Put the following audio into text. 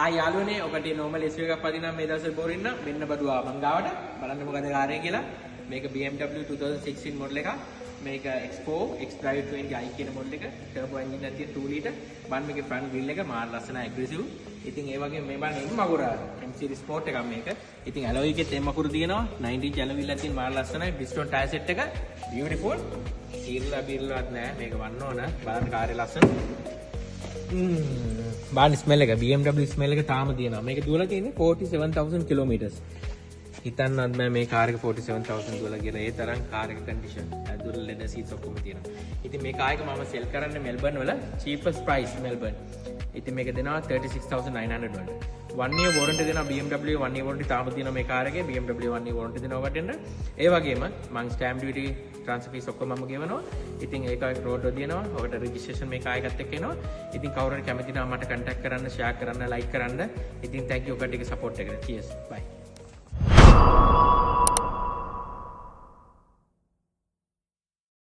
hi යාළුවනේ ඔකට normal SUV එකක් පදිනවා මේ දවස්වල බෝරින්න මෙන්න බදුවා මං ගාවට බලන්න මොකද කාර්යය කියලා මේක BMW 2016 මොඩල් එකක් මේක X4 X-Drive 20i කියන මොඩල් එක ටර්බෝ එන්ජින් එකක් තියෙන 2 ලීටර් බලන්න මේකේ ෆ්‍රන්ට් ග්‍රිල් එක මාර ලස්සනයි ඇග්‍රෙසිව් ඉතින් ඒ වගේම මේ බලන්න M මකුර M series sport එකක් මේක ඉතින් alloy එකෙත් M මකුර තියෙනවා 19 inch alloy wheel එකක් තියෙන මාර ලස්සනයි Bridgestone tire set එක beautiful සීල්ලා බිර්ලවත් නෑ මේක වන්න ඕන බලන්න කාර්යය ලස්සන බාන් ස්මෙල් එක BMW ස්මෙල් එක තාම තියෙනවා මේක දුවලා තියෙන්නේ 47000 kilometers හිතන්නත් බෑ මේ කාර් එක 47000 දුවලා කියලා ඒ තරම් කාර් එක කන්ඩිෂන් ඇදුර ලෙදර් සීට්ස් ඔක්කොම තියෙනවා ඉතින් මේ කාර් එක මම සෙල් කරන්නේ මෙල්බර්න් වල cheapest price මෙල්බර්න් ඉතින් මේක දෙනවා 36900 වලට 1 year warranty දෙනවා BMW 1 year warranty තාම තියෙනවා මේ කාර් එකේ BMW 1 year warranty දෙනවා වටෙන්න ඒ වගේම මම stamp duty transfer fees ඔක්කොම මම ගෙවනවා ඉතින් ඒක රෝඩ් වල දෙනවා ඔකට registration මේ කාර් එකත් එක්ක එනවා ඉතින් කවුරු හරි කැමති නම් මට contact කරන්න share කරන්න like කරන්න ඉතින් thank you ඔකට support එකට cheers bye